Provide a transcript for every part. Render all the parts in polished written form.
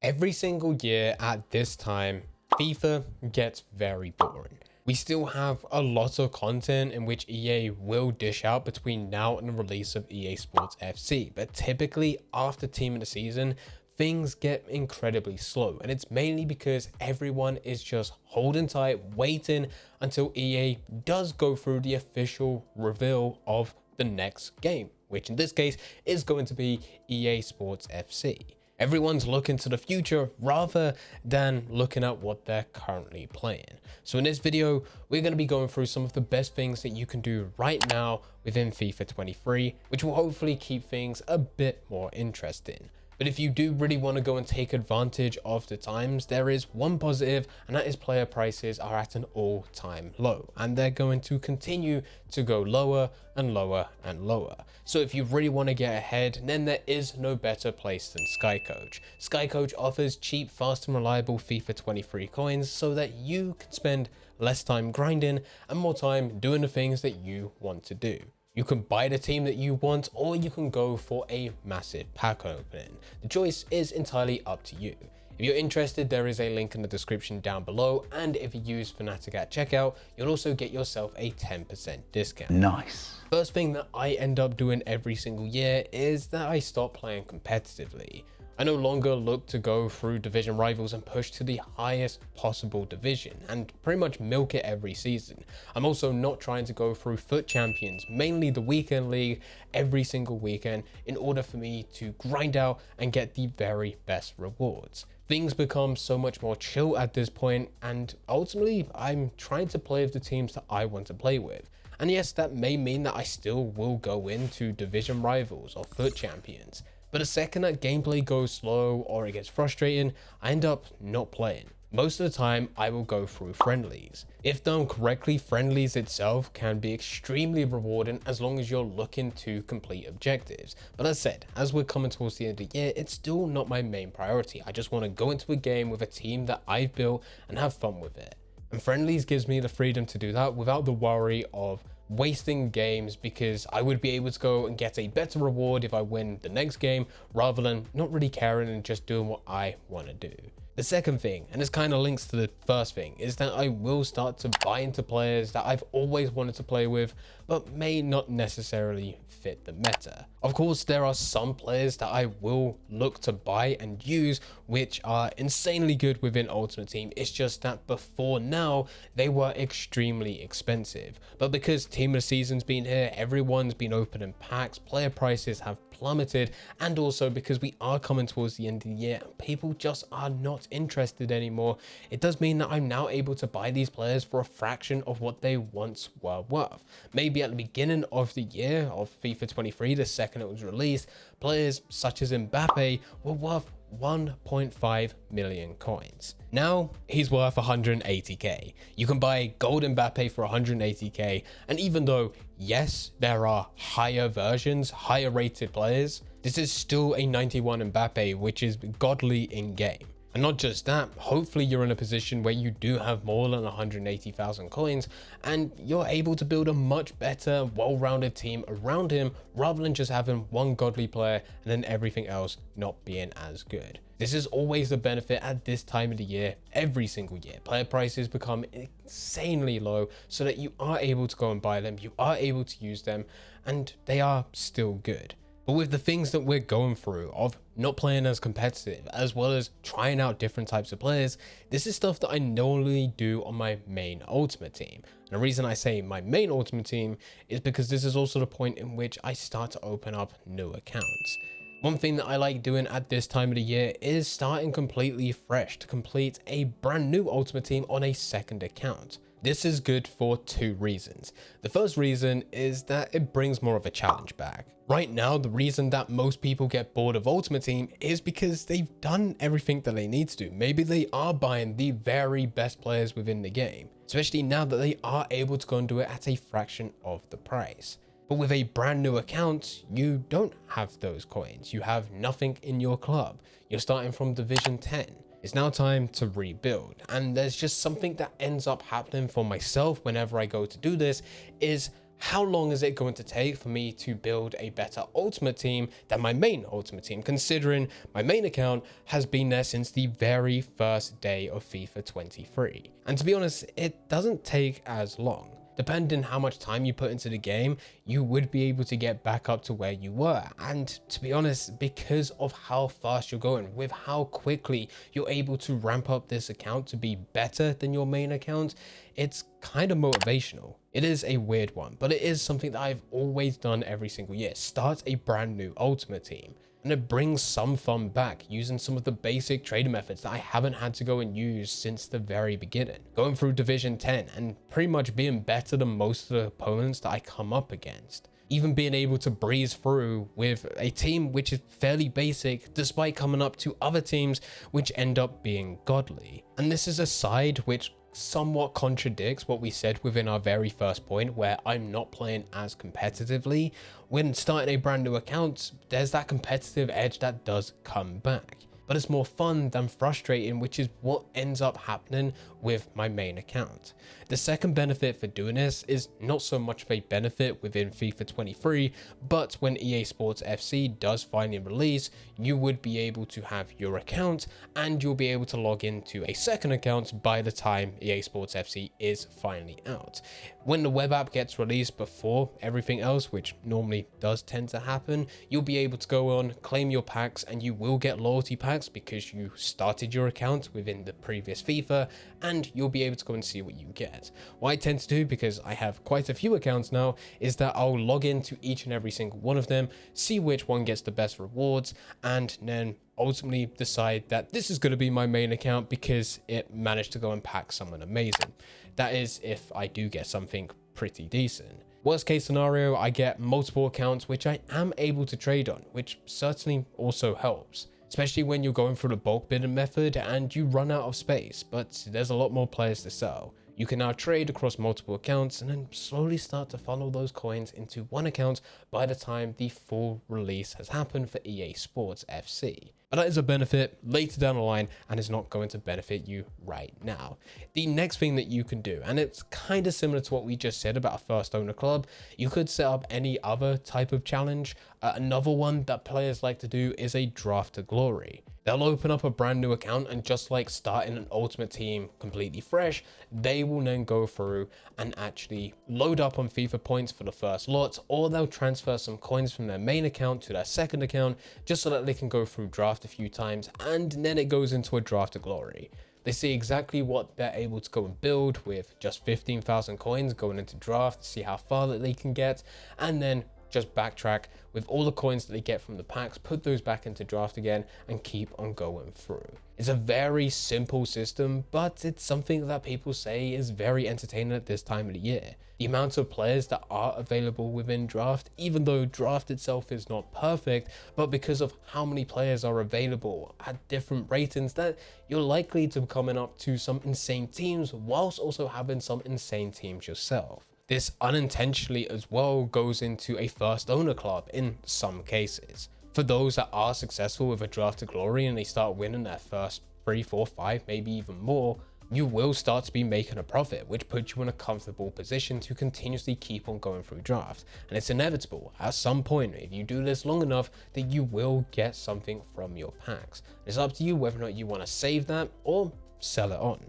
Every single year at this time, FIFA gets very boring. We still have a lot of content in which EA will dish out between now and the release of EA Sports FC, but typically after Team of the Season, things get incredibly slow, and it's mainly because everyone is just holding tight, waiting until EA does go through the official reveal of the next game, which in this case is going to be EA Sports FC. Everyone's looking to the future rather than looking at what they're currently playing. So in this video, we're going to be going through some of the best things that you can do right now within FIFA 23, which will hopefully keep things a bit more interesting. But if you do really want to go and take advantage of the times, there is one positive, and that is player prices are at an all-time low, and they're going to continue to go lower and lower and lower. So if you really want to get ahead, then there is no better place than SkyCoach. SkyCoach offers cheap, fast and reliable FIFA 23 coins so that you can spend less time grinding and more time doing the things that you want to do. You can buy the team that you want, or you can go for a massive pack opening. The choice is entirely up to you. If you're interested, there is a link in the description down below, and if you use Fnatic at checkout, you'll also get yourself a 10% discount. Nice. First thing that I end up doing every single year is that I stop playing competitively. I no longer look to go through division rivals and push to the highest possible division and pretty much milk it every season. I'm also not trying to go through FUT champions, mainly the weekend league, every single weekend in order for me to grind out and get the very best rewards. Things become so much more chill at this point, and ultimately I'm trying to play with the teams that I want to play with. And yes, that may mean that I still will go into division rivals or FUT champions. But the second that gameplay goes slow or it gets frustrating, I end up not playing. Most of the time, I will go through friendlies. If done correctly, friendlies itself can be extremely rewarding as long as you're looking to complete objectives. But as said, as we're coming towards the end of the year, it's still not my main priority. I just want to go into a game with a team that I've built and have fun with it. And friendlies gives me the freedom to do that without the worry of wasting games, because I would be able to go and get a better reward if I win the next game rather than not really caring and just doing what I want to do. The second thing, and this kind of links to the first thing, is that I will start to buy into players that I've always wanted to play with, but may not necessarily fit the meta. Of course, there are some players that I will look to buy and use, which are insanely good within Ultimate Team. It's just that before now, they were extremely expensive. But because Team of the Season's been here, everyone's been opening packs, player prices have plummeted, and also because we are coming towards the end of the year and people just are not interested anymore, it does mean that I'm now able to buy these players for a fraction of what they once were worth. Maybe at the beginning of the year of FIFA 23, the second it was released, players such as Mbappe were worth 1.5 million coins. Now he's worth 180k. You can buy gold Mbappe for 180k, and even though yes, there are higher versions, higher rated players, this is still a 91 Mbappe, which is godly in game. And not just that, hopefully you're in a position where you do have more than 180,000 coins and you're able to build a much better, well-rounded team around him rather than just having one godly player and then everything else not being as good. This is always the benefit at this time of the year, every single year. Player prices become insanely low so that you are able to go and buy them, you are able to use them, and they are still good. But with the things that we're going through of not playing as competitive, as well as trying out different types of players, this is stuff that I normally do on my main Ultimate Team. And the reason I say my main Ultimate Team is because this is also the point in which I start to open up new accounts. One thing that I like doing at this time of the year is starting completely fresh to complete a brand new Ultimate Team on a second account. This is good for two reasons. The first reason is that it brings more of a challenge back. Right now, the reason that most people get bored of Ultimate Team is because they've done everything that they need to do. Maybe they are buying the very best players within the game, especially now that they are able to go and do it at a fraction of the price. But with a brand new account, you don't have those coins. You have nothing in your club. You're starting from Division 10. It's now time to rebuild, and there's just something that ends up happening for myself whenever I go to do this is how long is it going to take for me to build a better ultimate team than my main ultimate team, considering my main account has been there since the very first day of FIFA 23. And to be honest, it doesn't take as long. Depending how much time you put into the game, you would be able to get back up to where you were. And to be honest, because of how fast you're going, with how quickly you're able to ramp up this account to be better than your main account, it's kind of motivational. It is a weird one, but it is something that I've always done every single year. Start a brand new ultimate team. And it brings some fun back using some of the basic trading methods that I haven't had to go and use since the very beginning. Going through Division 10 and pretty much being better than most of the opponents that I come up against. Even being able to breeze through with a team which is fairly basic despite coming up to other teams which end up being godly. And this is a side which somewhat contradicts what we said within our very first point, where I'm not playing as competitively. When starting a brand new account, there's that competitive edge that does come back, but it's more fun than frustrating, which is what ends up happening with my main account. The second benefit for doing this is not so much of a benefit within FIFA 23, but when EA Sports FC does finally release, you would be able to have your account and you'll be able to log into a second account by the time EA Sports FC is finally out. When the web app gets released before everything else, which normally does tend to happen, you'll be able to go on, claim your packs, and you will get loyalty packs because you started your account within the previous FIFA, and you'll be able to go and see what you get. What I tend to do, because I have quite a few accounts now, is that I'll log into each and every single one of them, see which one gets the best rewards, and then ultimately decide that this is going to be my main account because it managed to go and pack someone amazing. That is if I do get something pretty decent. Worst case scenario, I get multiple accounts which I am able to trade on, which certainly also helps. Especially when you're going through the bulk bidding method and you run out of space, but there's a lot more players to sell. You can now trade across multiple accounts and then slowly start to funnel those coins into one account by the time the full release has happened for EA Sports FC. But that is a benefit later down the line and is not going to benefit you right now. The next thing that you can do, and it's kind of similar to what we just said about a first owner club, you could set up any other type of challenge. Another one that players like to do is a draft to glory. They'll open up a brand new account and just like starting an ultimate team completely fresh, they will then go through and actually load up on FIFA points for the first lot, or they'll transfer some coins from their main account to their second account just so that they can go through draft a few times, and then it goes into a draft to glory. They see exactly what they're able to go and build with just 15,000 coins going into draft, see how far that they can get, and then just backtrack with all the coins that they get from the packs, put those back into draft again, and keep on going through. It's a very simple system, but it's something that people say is very entertaining at this time of the year. The amount of players that are available within draft, even though draft itself is not perfect, but because of how many players are available at different ratings, that you're likely to be coming up to some insane teams whilst also having some insane teams yourself. This unintentionally as well goes into a first owner club in some cases. For those that are successful with a draft to glory and they start winning their first 3, 4, 5, maybe even more, you will start to be making a profit, which puts you in a comfortable position to continuously keep on going through draft. And it's inevitable at some point, if you do this long enough, that you will get something from your packs. It's up to you whether or not you want to save that or sell it on.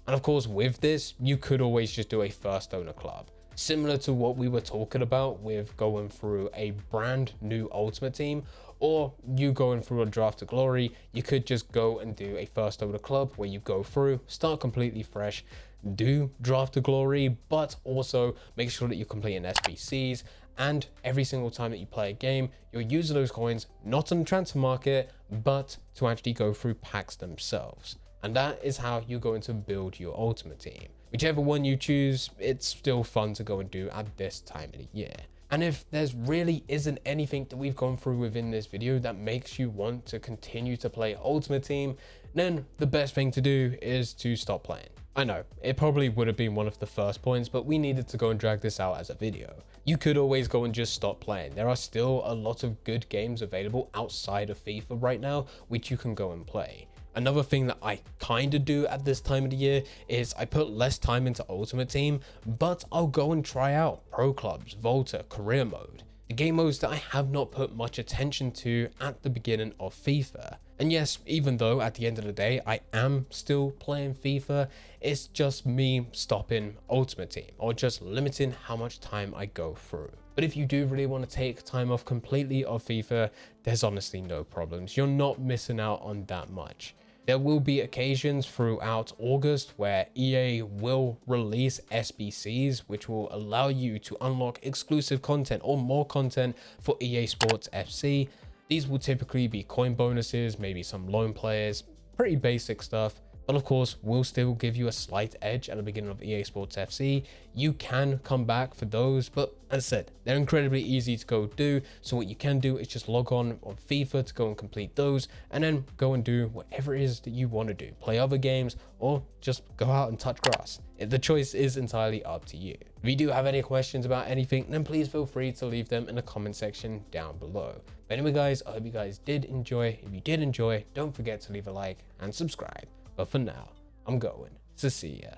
And of course, with this, you could always just do a first owner club. Similar to what we were talking about with going through a brand new ultimate team, or you going through a draft to glory, you could just go and do a first owner club where you go through, start completely fresh, do draft to glory, but also make sure that you're completing SBCs, and every single time that you play a game, you're using those coins not on the transfer market, but to actually go through packs themselves. And that is how you're going to build your ultimate team. Whichever one you choose, it's still fun to go and do at this time of the year. And if there's really isn't anything that we've gone through within this video that makes you want to continue to play Ultimate Team, then the best thing to do is to stop playing. I know, it probably would have been one of the first points, but we needed to go and drag this out as a video. You could always go and just stop playing. There are still a lot of good games available outside of FIFA right now, which you can go and play. Another thing that I kind of do at this time of the year is I put less time into Ultimate Team, but I'll go and try out Pro Clubs, Volta, Career Mode, the game modes that I have not put much attention to at the beginning of FIFA. And yes, even though at the end of the day I am still playing FIFA, it's just me stopping Ultimate Team or just limiting how much time I go through. But if you do really want to take time off completely of FIFA, there's honestly no problems. You're not missing out on that much. There will be occasions throughout August where EA will release SBCs, which will allow you to unlock exclusive content or more content for EA Sports FC. These will typically be coin bonuses, maybe some loan players, pretty basic stuff. But of course, will still give you a slight edge at the beginning of EA Sports FC. You can come back for those, but as I said, they're incredibly easy to go do. So what you can do is just log on FIFA to go and complete those, and then go and do whatever it is that you want to do. Play other games, or just go out and touch grass. The choice is entirely up to you. If you do have any questions about anything, then please feel free to leave them in the comment section down below. But anyway guys, I hope you guys did enjoy. If you did enjoy, don't forget to leave a like and subscribe. But for now, I'm going to see ya.